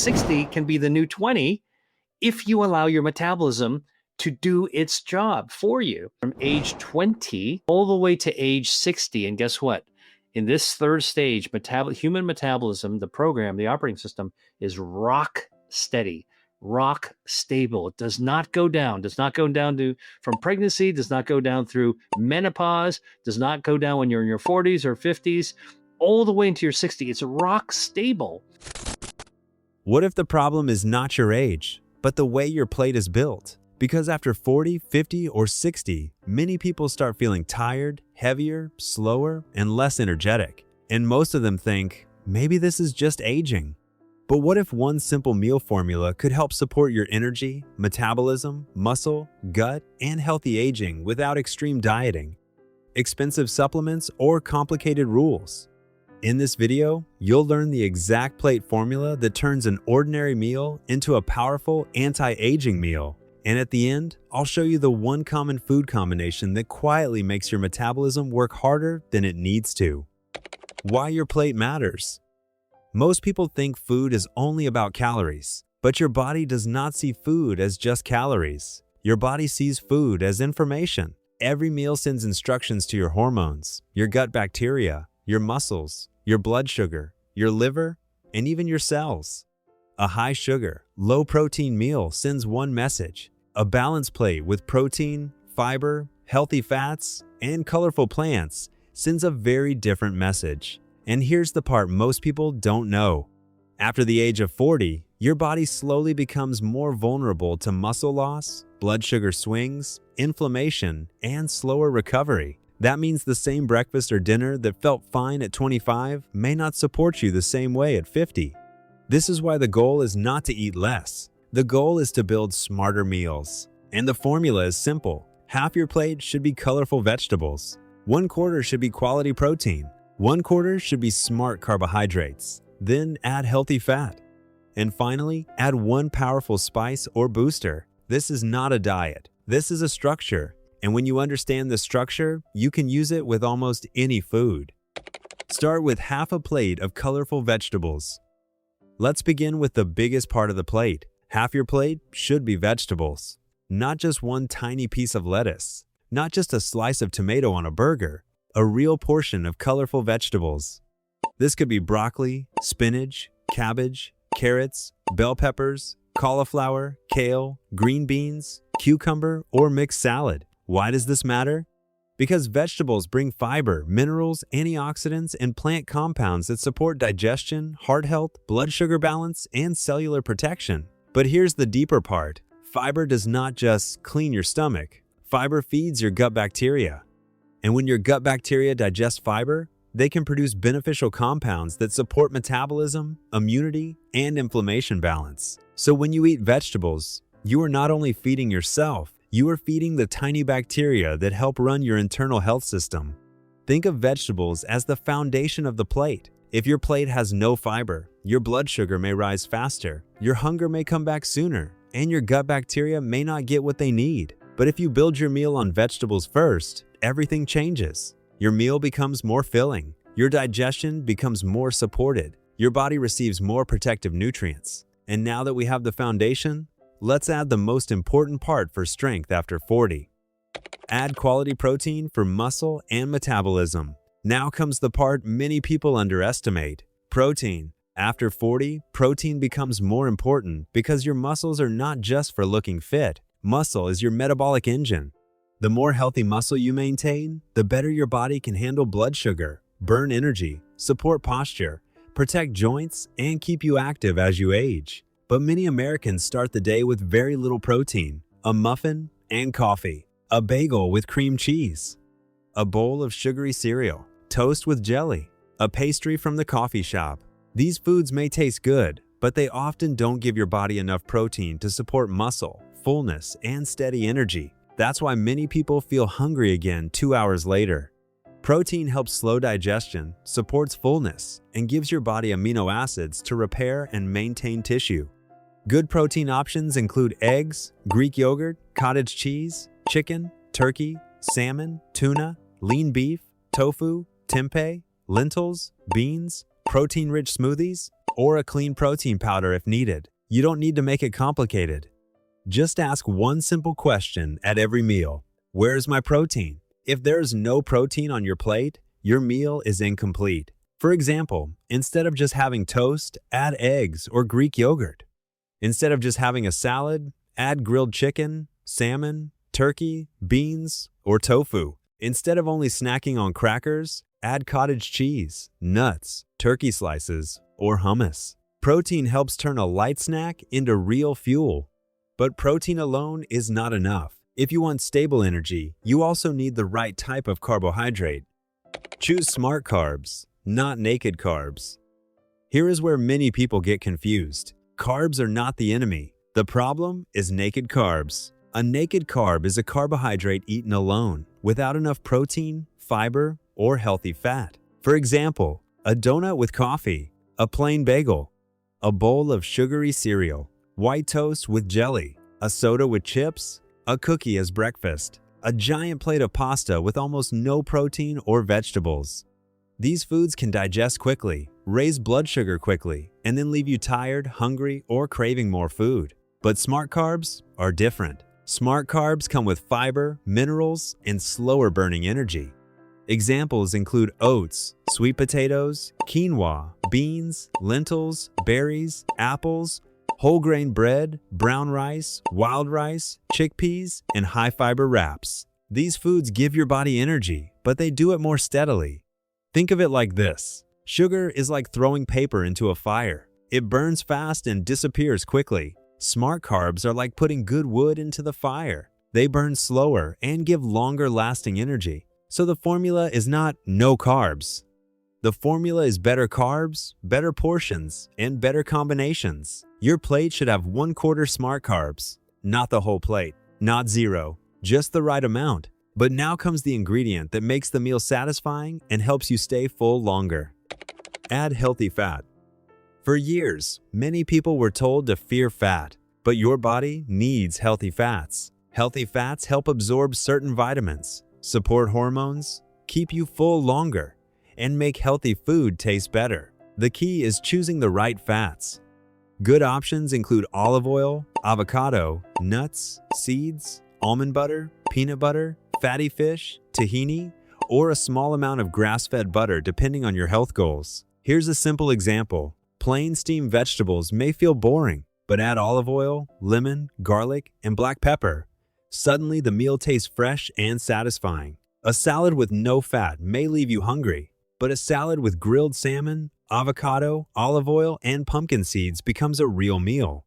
60 can be the new 20 if you allow your metabolism to do its job for you from age 20 all the way to age 60. And guess what? In this third stage, human metabolism, the program, the operating system is rock steady, rock stable. It does not go down, from pregnancy, does not go down through menopause, does not go down when you're in your 40s or 50s, all the way into your 60s. It's rock stable. What if the problem is not your age, but the way your plate is built? Because after 40, 50, or 60, many people start feeling tired, heavier, slower, and less energetic. And most of them think, maybe this is just aging. But what if one simple meal formula could help support your energy, metabolism, muscle, gut, and healthy aging without extreme dieting, expensive supplements, or complicated rules? In this video, you'll learn the exact plate formula that turns an ordinary meal into a powerful anti-aging meal. And at the end, I'll show you the one common food combination that quietly makes your metabolism work harder than it needs to. Why your plate matters. Most people think food is only about calories, but your body does not see food as just calories. Your body sees food as information. Every meal sends instructions to your hormones, your gut bacteria, your muscles, your blood sugar, your liver, and even your cells. A high sugar, low protein meal sends one message. A balanced plate with protein, fiber, healthy fats, and colorful plants sends a very different message. And here's the part most people don't know. After the age of 40, your body slowly becomes more vulnerable to muscle loss, blood sugar swings, inflammation, and slower recovery. That means the same breakfast or dinner that felt fine at 25 may not support you the same way at 50. This is why the goal is not to eat less. The goal is to build smarter meals. And the formula is simple. Half your plate should be colorful vegetables. 1/4 should be quality protein. 1/4 should be smart carbohydrates. Then add healthy fat. And finally, add one powerful spice or booster. This is not a diet. This is a structure. And when you understand the structure, you can use it with almost any food. Start with half a plate of colorful vegetables. Let's begin with the biggest part of the plate. Half your plate should be vegetables. Not just one tiny piece of lettuce. Not just a slice of tomato on a burger. A real portion of colorful vegetables. This could be broccoli, spinach, cabbage, carrots, bell peppers, cauliflower, kale, green beans, cucumber, or mixed salad. Why does this matter? Because vegetables bring fiber, minerals, antioxidants, and plant compounds that support digestion, heart health, blood sugar balance, and cellular protection. But here's the deeper part. Fiber does not just clean your stomach. Fiber feeds your gut bacteria. And when your gut bacteria digest fiber, they can produce beneficial compounds that support metabolism, immunity, and inflammation balance. So when you eat vegetables, you are not only feeding yourself, you are feeding the tiny bacteria that help run your internal health system. Think of vegetables as the foundation of the plate. If your plate has no fiber, your blood sugar may rise faster, your hunger may come back sooner, and your gut bacteria may not get what they need. But if you build your meal on vegetables first, everything changes. Your meal becomes more filling, your digestion becomes more supported, your body receives more protective nutrients. And now that we have the foundation, let's add the most important part for strength after 40. Add quality protein for muscle and metabolism. Now comes the part many people underestimate. Protein. After 40, protein becomes more important because your muscles are not just for looking fit. Muscle is your metabolic engine. The more healthy muscle you maintain, the better your body can handle blood sugar, burn energy, support posture, protect joints, and keep you active as you age. But many Americans start the day with very little protein, a muffin and coffee, a bagel with cream cheese, a bowl of sugary cereal, toast with jelly, a pastry from the coffee shop. These foods may taste good, but they often don't give your body enough protein to support muscle, fullness, and steady energy. That's why many people feel hungry again 2 hours later. Protein helps slow digestion, supports fullness, and gives your body amino acids to repair and maintain tissue. Good protein options include eggs, Greek yogurt, cottage cheese, chicken, turkey, salmon, tuna, lean beef, tofu, tempeh, lentils, beans, protein-rich smoothies, or a clean protein powder if needed. You don't need to make it complicated. Just ask one simple question at every meal. Where's my protein? If there's no protein on your plate, your meal is incomplete. For example, instead of just having toast, add eggs or Greek yogurt. Instead of just having a salad, add grilled chicken, salmon, turkey, beans, or tofu. Instead of only snacking on crackers, add cottage cheese, nuts, turkey slices, or hummus. Protein helps turn a light snack into real fuel. But protein alone is not enough. If you want stable energy, you also need the right type of carbohydrate. Choose smart carbs, not naked carbs. Here is where many people get confused. Carbs are not the enemy. The problem is naked carbs. A naked carb is a carbohydrate eaten alone, without enough protein, fiber, or healthy fat. For example, a donut with coffee, a plain bagel, a bowl of sugary cereal, white toast with jelly, a soda with chips, a cookie as breakfast, a giant plate of pasta with almost no protein or vegetables. These foods can digest quickly, raise blood sugar quickly, and then leave you tired, hungry, or craving more food. But smart carbs are different. Smart carbs come with fiber, minerals, and slower burning energy. Examples include oats, sweet potatoes, quinoa, beans, lentils, berries, apples, whole grain bread, brown rice, wild rice, chickpeas, and high fiber wraps. These foods give your body energy, but they do it more steadily. Think of it like this. Sugar is like throwing paper into a fire. It burns fast and disappears quickly. Smart carbs are like putting good wood into the fire. They burn slower and give longer lasting energy. So the formula is not no carbs. The formula is better carbs, better portions, and better combinations. Your plate should have 1/4 smart carbs, not the whole plate, not zero, just the right amount. But now comes the ingredient that makes the meal satisfying and helps you stay full longer. Add healthy fat. For years, many people were told to fear fat, but your body needs healthy fats. Healthy fats help absorb certain vitamins, support hormones, keep you full longer, and make healthy food taste better. The key is choosing the right fats. Good options include olive oil, avocado, nuts, seeds, almond butter, peanut butter, fatty fish, tahini, or a small amount of grass-fed butter depending on your health goals. Here's a simple example. Plain steamed vegetables may feel boring, but add olive oil, lemon, garlic, and black pepper. Suddenly, the meal tastes fresh and satisfying. A salad with no fat may leave you hungry, but a salad with grilled salmon, avocado, olive oil, and pumpkin seeds becomes a real meal.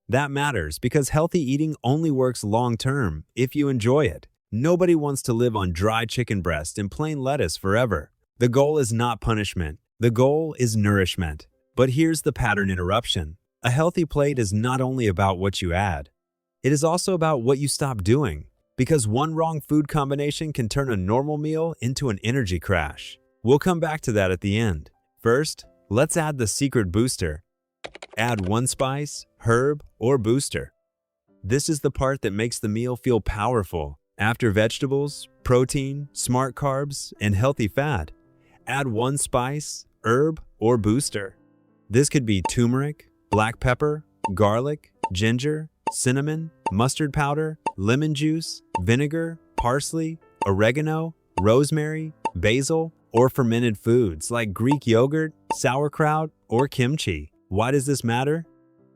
That matters because healthy eating only works long-term if you enjoy it. Nobody wants to live on dry chicken breast and plain lettuce forever. The goal is not punishment. The goal is nourishment. But here's the pattern interruption. A healthy plate is not only about what you add. It is also about what you stop doing, because one wrong food combination can turn a normal meal into an energy crash. We'll come back to that at the end. First, let's add the secret booster. Add one spice, herb, or booster. This is the part that makes the meal feel powerful. After vegetables, protein, smart carbs, and healthy fat, add one spice, herb, or booster. This could be turmeric, black pepper, garlic, ginger, cinnamon, mustard powder, lemon juice, vinegar, parsley, oregano, rosemary, basil, or fermented foods like Greek yogurt, sauerkraut, or kimchi. Why does this matter?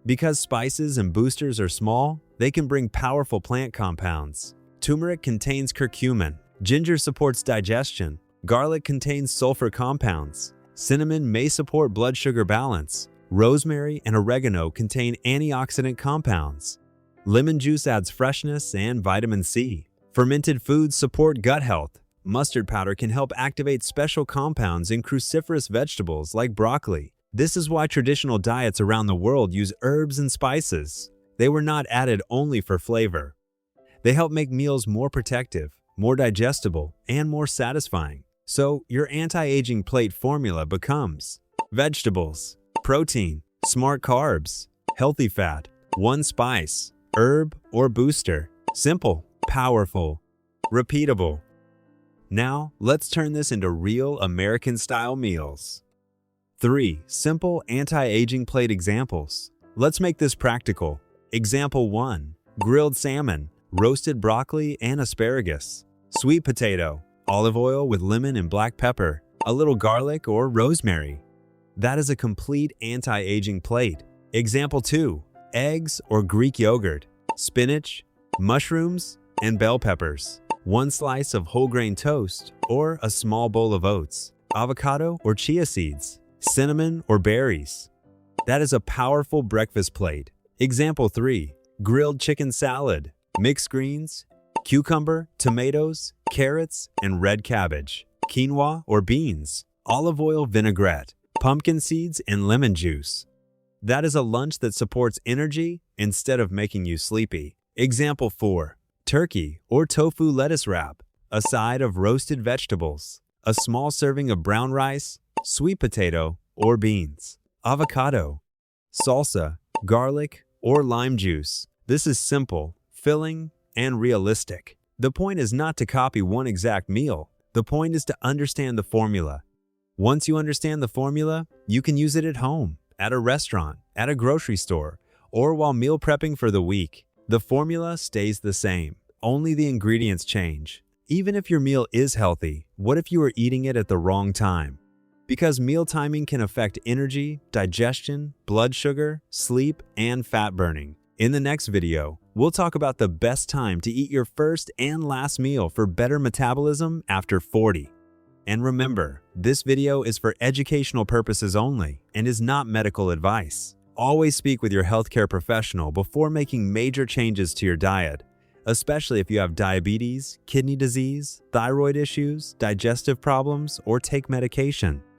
Because spices and boosters are small, they can bring powerful plant compounds. Turmeric contains curcumin. Ginger supports digestion. Garlic contains sulfur compounds. Cinnamon may support blood sugar balance. Rosemary and oregano contain antioxidant compounds. Lemon juice adds freshness and vitamin C. Fermented foods support gut health. Mustard powder can help activate special compounds in cruciferous vegetables like broccoli. This is why traditional diets around the world use herbs and spices. They were not added only for flavor. They help make meals more protective, more digestible, and more satisfying. So your anti-aging plate formula becomes vegetables, protein, smart carbs, healthy fat, one spice, herb, or booster. Simple, powerful, repeatable. Now, let's turn this into real American-style meals. 3. Simple anti-aging plate examples. Let's make this practical. Example 1. Grilled salmon, roasted broccoli and asparagus. Sweet potato, olive oil with lemon and black pepper, a little garlic or rosemary. That is a complete anti-aging plate. Example 2. Eggs or Greek yogurt, spinach, mushrooms, and bell peppers. 1 slice of whole grain toast or a small bowl of oats, avocado or chia seeds, cinnamon or berries. That is a powerful breakfast plate. Example 3. Grilled chicken salad, mixed greens, cucumber, tomatoes, carrots, and red cabbage, quinoa or beans, olive oil vinaigrette, pumpkin seeds, and lemon juice. That is a lunch that supports energy instead of making you sleepy. Example 4. Turkey or tofu lettuce wrap, a side of roasted vegetables, a small serving of brown rice, sweet potato, or beans, avocado, salsa, garlic, or lime juice. This is simple, filling, and realistic. The point is not to copy one exact meal. The point is to understand the formula. Once you understand the formula, you can use it at home, at a restaurant, at a grocery store, or while meal prepping for the week. The formula stays the same. Only the ingredients change. Even if your meal is healthy, what if you are eating it at the wrong time? Because meal timing can affect energy, digestion, blood sugar, sleep, and fat burning. In the next video, we'll talk about the best time to eat your first and last meal for better metabolism after 40. And remember, this video is for educational purposes only and is not medical advice. Always speak with your healthcare professional before making major changes to your diet, especially if you have diabetes, kidney disease, thyroid issues, digestive problems, or take medication.